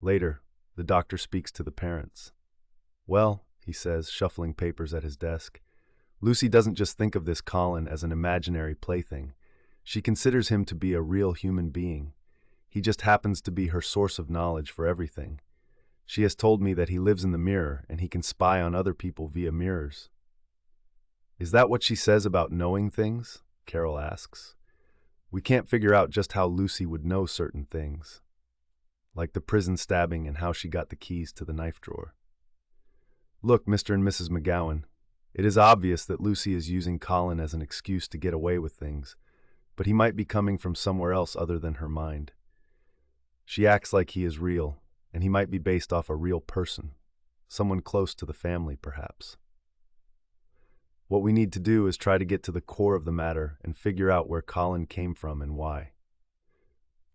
Later, the doctor speaks to the parents. Well, he says, shuffling papers at his desk, Lucy doesn't just think of this Colin as an imaginary plaything. She considers him to be a real human being. He just happens to be her source of knowledge for everything. She has told me that he lives in the mirror and he can spy on other people via mirrors. Is that what she says about knowing things? Carol asks. We can't figure out just how Lucy would know certain things, like the prison stabbing and how she got the keys to the knife drawer. Look, Mr. and Mrs. McGowan, it is obvious that Lucy is using Colin as an excuse to get away with things, but he might be coming from somewhere else other than her mind. She acts like he is real, and he might be based off a real person, someone close to the family, perhaps. What we need to do is try to get to the core of the matter and figure out where Colin came from and why.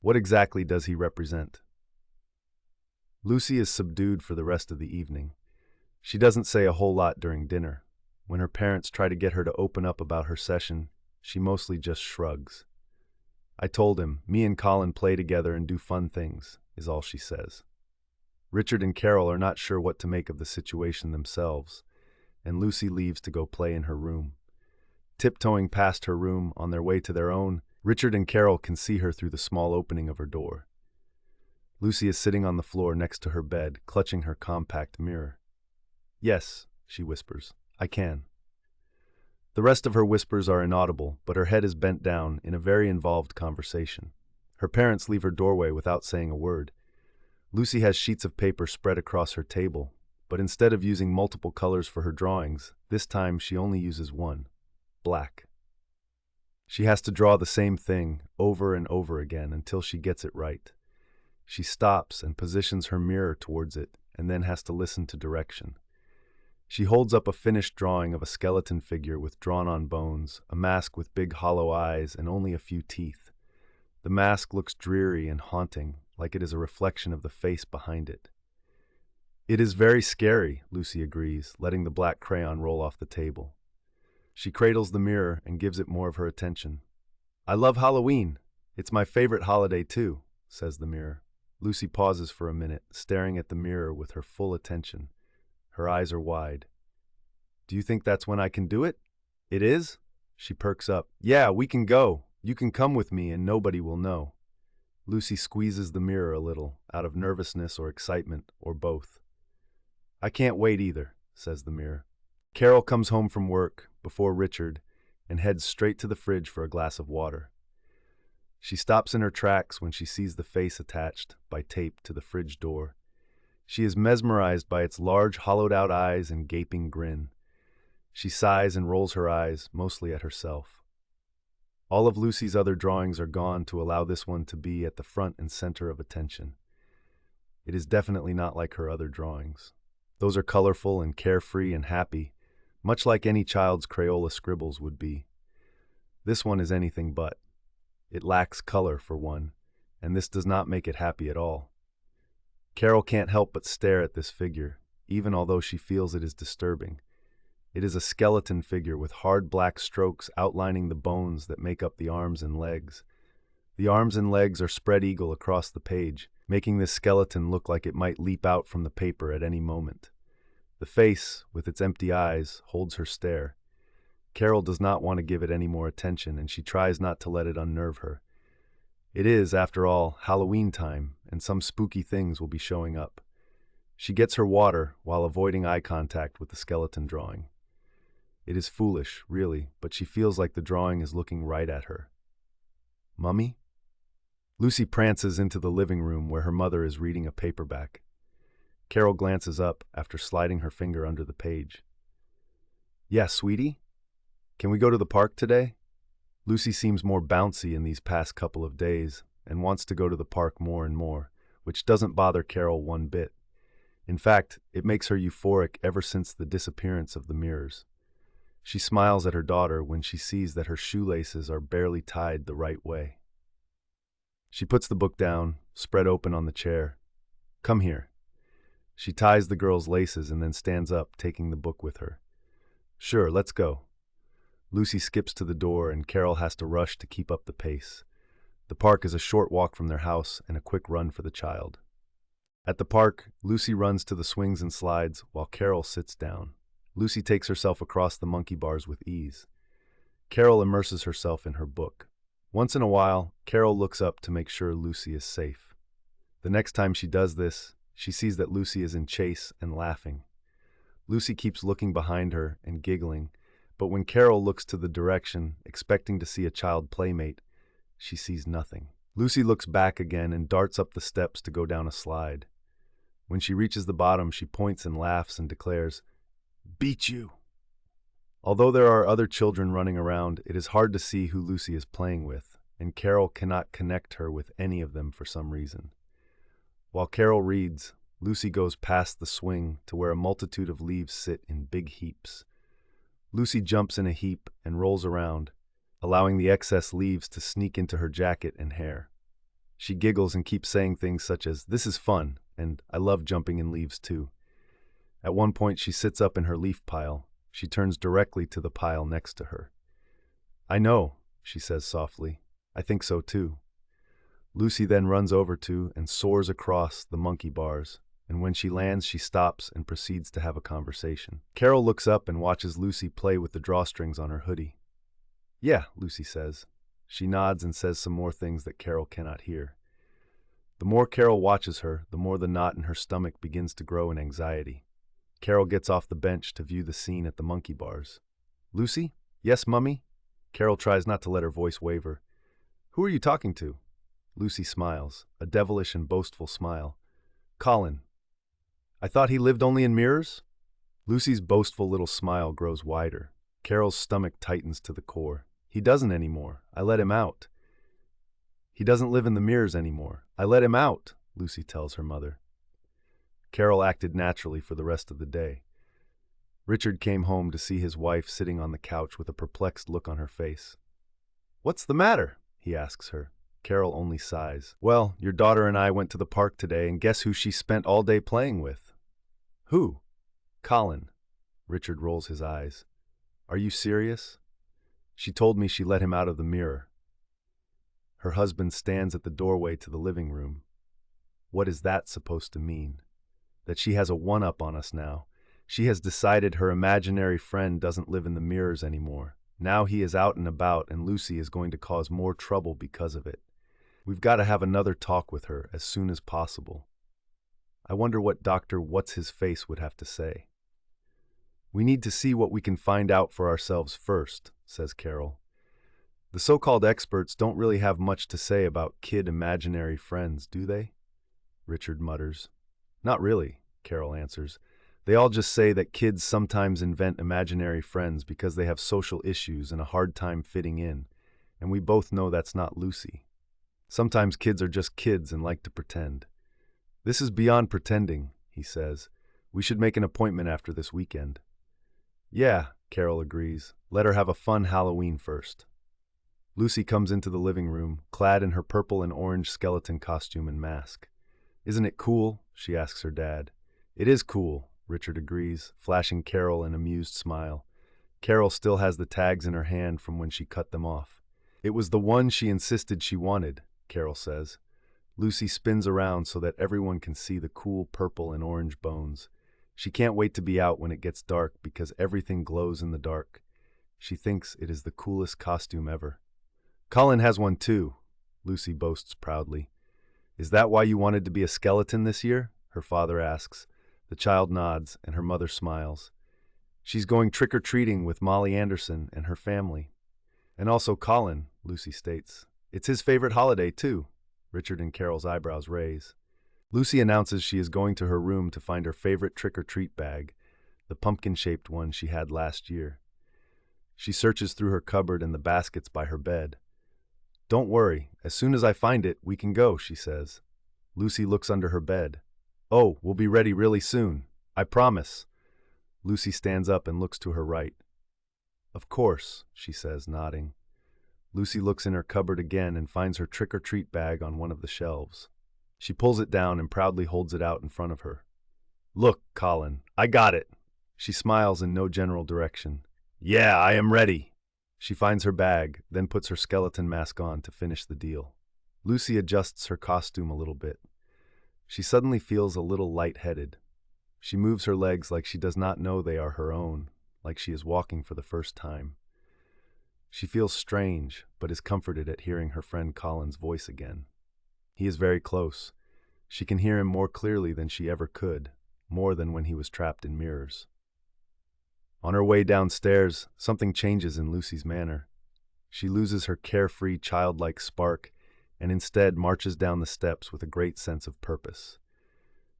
What exactly does he represent? Lucy is subdued for the rest of the evening. She doesn't say a whole lot during dinner. When her parents try to get her to open up about her session, she mostly just shrugs. I told him, me and Colin play together and do fun things, is all she says. Richard and Carol are not sure what to make of the situation themselves, and Lucy leaves to go play in her room. Tiptoeing past her room on their way to their own, Richard and Carol can see her through the small opening of her door. Lucy is sitting on the floor next to her bed, clutching her compact mirror. Yes, she whispers, I can. The rest of her whispers are inaudible, but her head is bent down in a very involved conversation. Her parents leave her doorway without saying a word. Lucy has sheets of paper spread across her table, but instead of using multiple colors for her drawings, this time she only uses one, black. She has to draw the same thing over and over again until she gets it right. She stops and positions her mirror towards it and then has to listen to direction. She holds up a finished drawing of a skeleton figure with drawn-on bones, a mask with big hollow eyes and only a few teeth. The mask looks dreary and haunting, like it is a reflection of the face behind it. It is very scary, Lucy agrees, letting the black crayon roll off the table. She cradles the mirror and gives it more of her attention. I love Halloween. It's my favorite holiday too, says the mirror. Lucy pauses for a minute, staring at the mirror with her full attention. Her eyes are wide. Do you think that's when I can do it? It is? She perks up. Yeah, we can go. You can come with me and nobody will know. Lucy squeezes the mirror a little, out of nervousness or excitement, or both. I can't wait either, says the mirror. Carol comes home from work, before Richard, and heads straight to the fridge for a glass of water. She stops in her tracks when she sees the face attached, by tape, to the fridge door. She is mesmerized by its large, hollowed-out eyes and gaping grin. She sighs and rolls her eyes, mostly at herself. All of Lucy's other drawings are gone to allow this one to be at the front and center of attention. It is definitely not like her other drawings. Those are colorful and carefree and happy, much like any child's Crayola scribbles would be. This one is anything but. It lacks color, for one, and this does not make it happy at all. Carol can't help but stare at this figure, even although she feels it is disturbing. It is a skeleton figure with hard black strokes outlining the bones that make up the arms and legs. The arms and legs are spread eagle across the page, making this skeleton look like it might leap out from the paper at any moment. The face, with its empty eyes, holds her stare. Carol does not want to give it any more attention, and she tries not to let it unnerve her. It is, after all, Halloween time, and some spooky things will be showing up. She gets her water while avoiding eye contact with the skeleton drawing. It is foolish, really, but she feels like the drawing is looking right at her. Mummy? Lucy prances into the living room where her mother is reading a paperback. Carol glances up after sliding her finger under the page. Yes, sweetie? Can we go to the park today? Lucy seems more bouncy in these past couple of days and wants to go to the park more and more, which doesn't bother Carol one bit. In fact, it makes her euphoric ever since the disappearance of the mirrors. She smiles at her daughter when she sees that her shoelaces are barely tied the right way. She puts the book down, spread open on the chair. Come here. She ties the girl's laces and then stands up, taking the book with her. Sure, let's go. Lucy skips to the door and Carol has to rush to keep up the pace. The park is a short walk from their house and a quick run for the child. At the park, Lucy runs to the swings and slides while Carol sits down. Lucy takes herself across the monkey bars with ease. Carol immerses herself in her book. Once in a while, Carol looks up to make sure Lucy is safe. The next time she does this, she sees that Lucy is in chase and laughing. Lucy keeps looking behind her and giggling, but when Carol looks to the direction, expecting to see a child playmate, she sees nothing. Lucy looks back again and darts up the steps to go down a slide. When she reaches the bottom, she points and laughs and declares, "Beat you!" Although there are other children running around, it is hard to see who Lucy is playing with, and Carol cannot connect her with any of them for some reason. While Carol reads, Lucy goes past the swing to where a multitude of leaves sit in big heaps. Lucy jumps in a heap and rolls around, allowing the excess leaves to sneak into her jacket and hair. She giggles and keeps saying things such as, "This is fun," and "I love jumping in leaves too." At one point, she sits up in her leaf pile. She turns directly to the pile next to her. "I know," she says softly. "I think so too." Lucy then runs over to and soars across the monkey bars, and when she lands, she stops and proceeds to have a conversation. Carol looks up and watches Lucy play with the drawstrings on her hoodie. "Yeah," Lucy says. She nods and says some more things that Carol cannot hear. The more Carol watches her, the more the knot in her stomach begins to grow in anxiety. Carol gets off the bench to view the scene at the monkey bars. "Lucy? Yes, Mummy?" Carol tries not to let her voice waver. "Who are you talking to?" Lucy smiles, a devilish and boastful smile. "Colin." "I thought he lived only in mirrors?" Lucy's boastful little smile grows wider. Carol's stomach tightens to the core. "He doesn't anymore. I let him out." "He doesn't live in the mirrors anymore. I let him out," Lucy tells her mother. Carol acted naturally for the rest of the day. Richard came home to see his wife sitting on the couch with a perplexed look on her face. "What's the matter?" he asks her. Carol only sighs. "Well, your daughter and I went to the park today, and guess who she spent all day playing with?" "Who?" "Colin." Richard rolls his eyes. "Are you serious?" "She told me she let him out of the mirror." Her husband stands at the doorway to the living room. What is that supposed to mean? That she has a one-up on us now. She has decided her imaginary friend doesn't live in the mirrors anymore. Now he is out and about, and Lucy is going to cause more trouble because of it. We've got to have another talk with her as soon as possible. I wonder what Dr. What's-His-Face would have to say. "We need to see what we can find out for ourselves first," says Carol. "The so-called experts don't really have much to say about kid imaginary friends, do they?" Richard mutters. "Not really," Carol answers. "They all just say that kids sometimes invent imaginary friends because they have social issues and a hard time fitting in, and we both know that's not Lucy. Sometimes kids are just kids and like to pretend." "This is beyond pretending," he says. "We should make an appointment after this weekend." "Yeah," Carol agrees. "Let her have a fun Halloween first." Lucy comes into the living room, clad in her purple and orange skeleton costume and mask. "Isn't it cool?" she asks her dad. "It is cool," Richard agrees, flashing Carol an amused smile. Carol still has the tags in her hand from when she cut them off. "It was the one she insisted she wanted," Carol says. Lucy spins around so that everyone can see the cool purple and orange bones. She can't wait to be out when it gets dark because everything glows in the dark. She thinks it is the coolest costume ever. "Colin has one too," Lucy boasts proudly. "Is that why you wanted to be a skeleton this year?" her father asks. The child nods, and her mother smiles. "She's going trick-or-treating with Molly Anderson and her family." "And also Colin," Lucy states. "It's his favorite holiday, too." Richard and Carol's eyebrows raise. Lucy announces she is going to her room to find her favorite trick-or-treat bag, the pumpkin-shaped one she had last year. She searches through her cupboard and the baskets by her bed. "Don't worry, as soon as I find it, we can go," she says. Lucy looks under her bed. "Oh, we'll be ready really soon. I promise." Lucy stands up and looks to her right. "Of course," she says, nodding. Lucy looks in her cupboard again and finds her trick-or-treat bag on one of the shelves. She pulls it down and proudly holds it out in front of her. "Look, Colin, I got it." She smiles in no general direction. "Yeah, I am ready." She finds her bag, then puts her skeleton mask on to finish the deal. Lucy adjusts her costume a little bit. She suddenly feels a little lightheaded. She moves her legs like she does not know they are her own, like she is walking for the first time. She feels strange, but is comforted at hearing her friend Colin's voice again. He is very close. She can hear him more clearly than she ever could, more than when he was trapped in mirrors. On her way downstairs, something changes in Lucy's manner. She loses her carefree, childlike spark and instead marches down the steps with a great sense of purpose.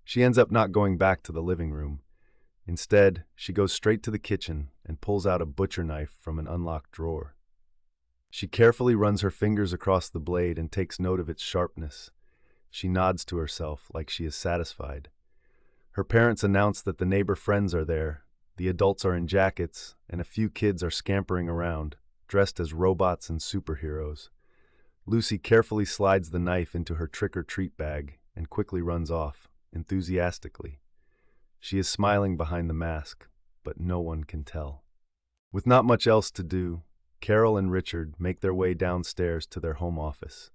She ends up not going back to the living room. Instead, she goes straight to the kitchen and pulls out a butcher knife from an unlocked drawer. She carefully runs her fingers across the blade and takes note of its sharpness. She nods to herself like she is satisfied. Her parents announce that the neighbor friends are there. The adults are in jackets, and a few kids are scampering around, dressed as robots and superheroes. Lucy carefully slides the knife into her trick-or-treat bag and quickly runs off, enthusiastically. She is smiling behind the mask, but no one can tell. With not much else to do, Carol and Richard make their way downstairs to their home office.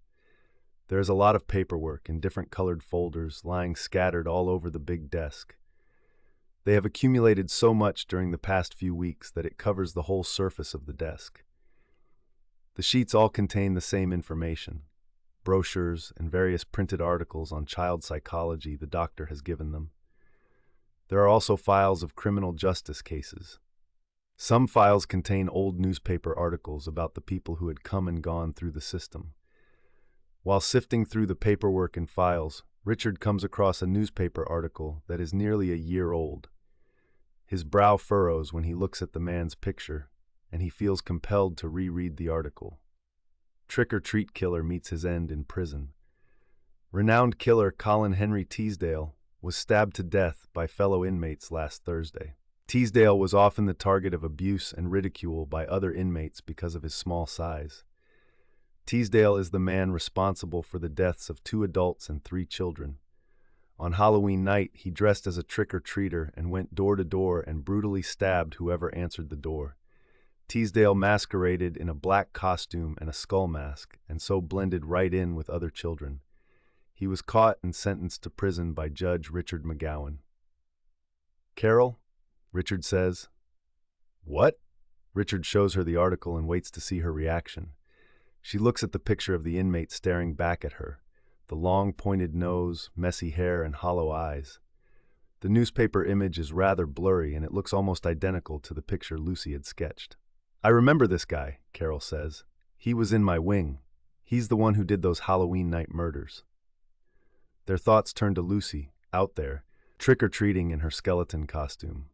There is a lot of paperwork in different colored folders lying scattered all over the big desk. They have accumulated so much during the past few weeks that it covers the whole surface of the desk. The sheets all contain the same information: brochures and various printed articles on child psychology the doctor has given them. There are also files of criminal justice cases. Some files contain old newspaper articles about the people who had come and gone through the system. While sifting through the paperwork and files, Richard comes across a newspaper article that is nearly a year old. His brow furrows when he looks at the man's picture, and he feels compelled to reread the article. Trick-or-treat killer meets his end in prison. Renowned killer Colin Henry Teasdale was stabbed to death by fellow inmates last Thursday. Teasdale was often the target of abuse and ridicule by other inmates because of his small size. Teasdale is the man responsible for the deaths of 2 adults and 3 children. On Halloween night, he dressed as a trick-or-treater and went door to door and brutally stabbed whoever answered the door. Teasdale masqueraded in a black costume and a skull mask, and so blended right in with other children. He was caught and sentenced to prison by Judge Richard McGowan. "Carol," Richard says. "What?" Richard shows her the article and waits to see her reaction. She looks at the picture of the inmate staring back at her, the long pointed nose, messy hair, and hollow eyes. The newspaper image is rather blurry and it looks almost identical to the picture Lucy had sketched. "I remember this guy," Carol says. "He was in my wing. He's the one who did those Halloween night murders." Their thoughts turn to Lucy, out there, trick-or-treating in her skeleton costume.